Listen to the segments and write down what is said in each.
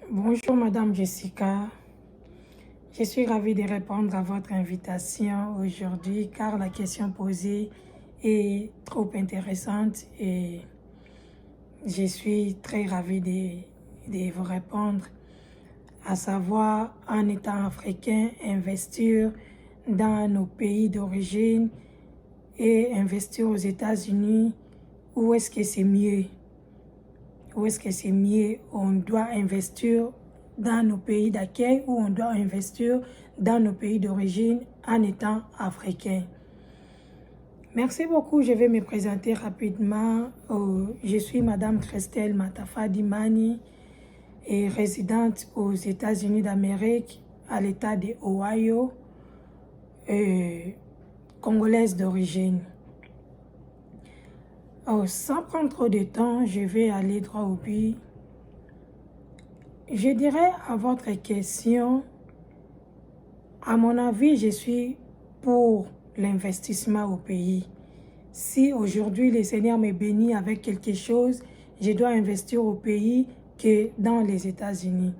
Bonjour Madame Jessica, je suis ravie de répondre à votre invitation aujourd'hui car la question posée est trop intéressante et je suis très ravie de vous répondre, à savoir en étant africain, investir dans nos pays d'origine et investir aux États-Unis, où est-ce que c'est mieux? Où est-ce que c'est mieux? On doit investir dans nos pays d'accueil ou on doit investir dans nos pays d'origine en étant africain? Merci beaucoup. Je vais me présenter rapidement. Je suis Madame Christelle Matafa Dimani et résidente aux États-Unis d'Amérique à l'État de Ohio, congolaise d'origine. Sans prendre trop de temps, je vais aller droit au but. Je dirais à votre question, à mon avis, je suis pour l'investissement au pays. Si aujourd'hui le Seigneur me bénit avec quelque chose, je dois investir au pays que dans les États-Unis.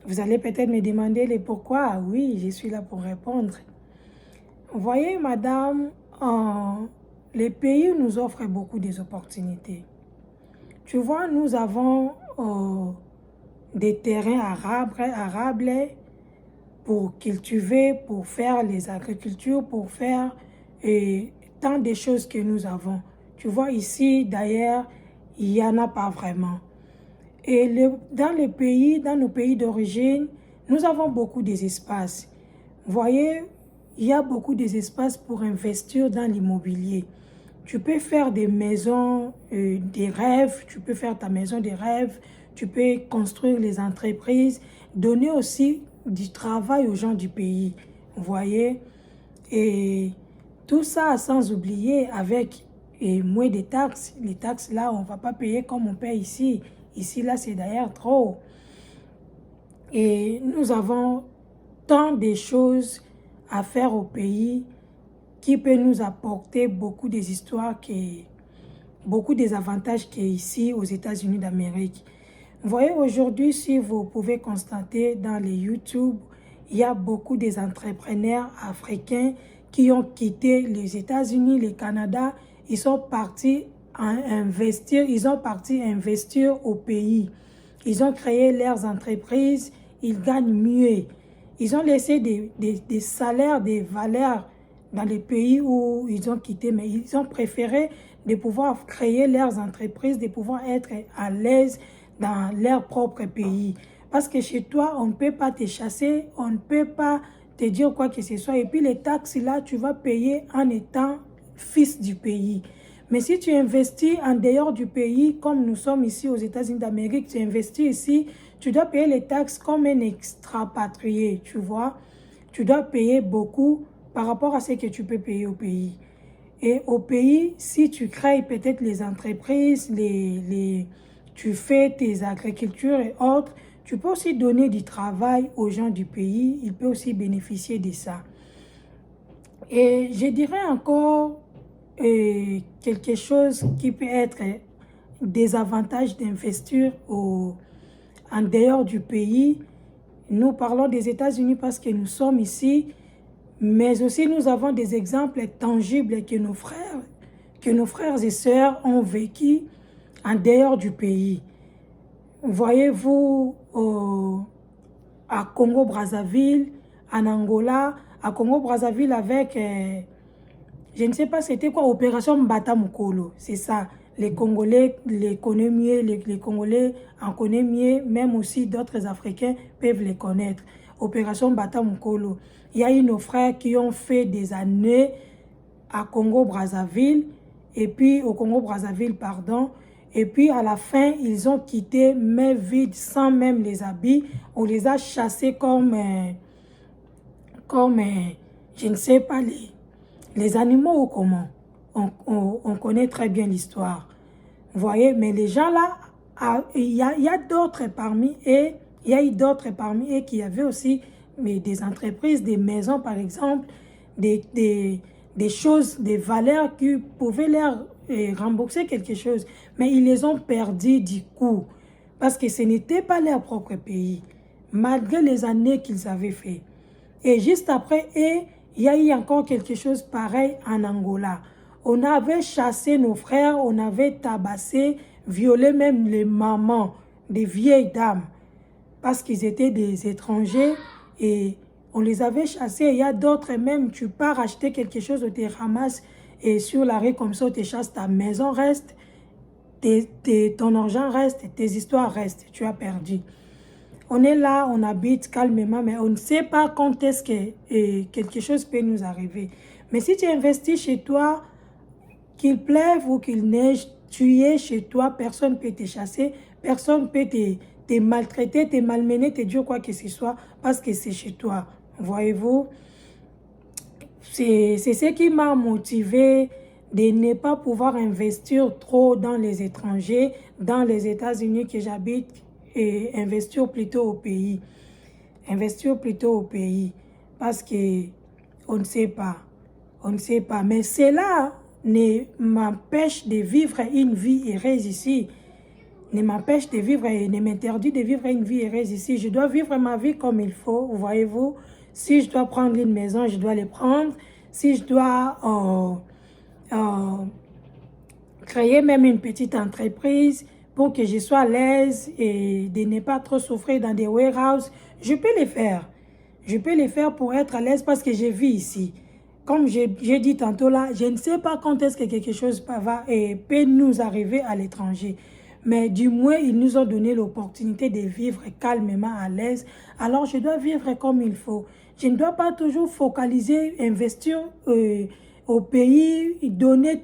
Vous allez peut-être me demander le pourquoi. Oui, je suis là pour répondre. Vous voyez, madame, les pays nous offrent beaucoup d'opportunités. Tu vois, nous avons des terrains arables pour cultiver, pour faire les agricultures, pour faire tant de choses que nous avons. Tu vois, ici, d'ailleurs, il n'y en a pas vraiment. Et dans nos pays d'origine, nous avons beaucoup d'espaces. Vous voyez, il y a beaucoup d'espaces pour investir dans l'immobilier. Tu peux faire des maisons des rêves, tu peux faire ta maison des rêves, tu peux construire les entreprises, donner aussi du travail aux gens du pays, vous voyez. Et tout ça sans oublier avec moins de taxes. Les taxes là, on ne va pas payer comme on paye ici. Ici là, c'est d'ailleurs trop. Et nous avons tant de choses à faire au pays qui peut nous apporter beaucoup des histoires, beaucoup des avantages qu'il y a ici aux États-Unis d'Amérique. Vous voyez, aujourd'hui, si vous pouvez constater dans les YouTube, il y a beaucoup des entrepreneurs africains qui ont quitté les États-Unis, le Canada. Ils sont partis investir au pays. Ils ont créé leurs entreprises, ils gagnent mieux. Ils ont laissé des salaires, des valeurs dans les pays où ils ont quitté, mais ils ont préféré de pouvoir créer leurs entreprises, de pouvoir être à l'aise dans leur propre pays. Parce que chez toi, on ne peut pas te chasser, on ne peut pas te dire quoi que ce soit. Et puis les taxes là, tu vas payer en étant fils du pays. Mais si tu investis en dehors du pays, comme nous sommes ici aux États-Unis d'Amérique, tu investis ici, tu dois payer les taxes comme un extrapatrié, tu vois. Tu dois payer beaucoup par rapport à ce que tu peux payer au pays. Et au pays, si tu crées peut-être les entreprises, tu fais tes agricultures et autres, tu peux aussi donner du travail aux gens du pays. Ils peuvent aussi bénéficier de ça. Et je dirais encore quelque chose qui peut être des avantages d'investir en dehors du pays. Nous parlons des États-Unis parce que nous sommes ici, mais aussi nous avons des exemples tangibles que nos frères et sœurs ont vécu en dehors du pays. Voyez-vous, à Congo-Brazzaville, en Angola, à Congo-Brazzaville avec, je ne sais pas c'était quoi, Opération Mbata Mukolo, c'est ça. Les Congolais les connaissent mieux, les Congolais en connaissent mieux, même aussi d'autres Africains peuvent les connaître. Opération Mbata Mukolo. Il y a eu nos frères qui ont fait des années à Congo-Brazzaville, et puis au Congo-Brazzaville, pardon, et puis à la fin, ils ont quitté main vide, sans même les habits. On les a chassés comme je ne sais pas, les animaux ou comment. On connaît très bien l'histoire. Vous voyez, mais les gens là, il y a d'autres parmi eux, il y a eu d'autres parmi eux qui avaient aussi des entreprises, des maisons par exemple, des choses, des valeurs qui pouvaient leur rembourser quelque chose. Mais ils les ont perdus du coup. Parce que ce n'était pas leur propre pays, malgré les années qu'ils avaient fait. Et juste après, il y a eu encore quelque chose pareil en Angola. On avait chassé nos frères, on avait tabassé, violé même les mamans des vieilles dames parce qu'ils étaient des étrangers et on les avait chassés. Il y a d'autres même, tu pars acheter quelque chose, on te ramasse et sur la rue comme ça, on te chasse, ta maison reste, ton argent reste, tes histoires restent, tu as perdu. On est là, on habite calmement, mais on ne sait pas quand est-ce que quelque chose peut nous arriver. Mais si tu investis chez toi, qu'il pleuve ou qu'il neige, tu es chez toi, personne ne peut te chasser, personne ne peut te maltraiter, te malmener, te dire quoi que ce soit, parce que c'est chez toi. Voyez-vous, c'est ce qui m'a motivé de ne pas pouvoir investir trop dans les étrangers, dans les États-Unis que j'habite, et investir plutôt au pays. Investir plutôt au pays. Parce que on ne sait pas. On ne sait pas. Mais cela ne m'empêche de vivre une vie heureuse ici. Ne m'empêche de vivre et ne m'interdit de vivre une vie heureuse ici. Je dois vivre ma vie comme il faut, voyez-vous. Si je dois prendre une maison, je dois les prendre. Si je dois créer même une petite entreprise pour que je sois à l'aise et de ne pas trop souffrir dans des warehouses, je peux les faire. Je peux les faire pour être à l'aise parce que je vis ici. Comme j'ai dit tantôt là, je ne sais pas quand est-ce que quelque chose peut nous arriver à l'étranger. Mais du moins, ils nous ont donné l'opportunité de vivre calmement à l'aise. Alors, je dois vivre comme il faut. Je ne dois pas toujours focaliser, investir au pays, donner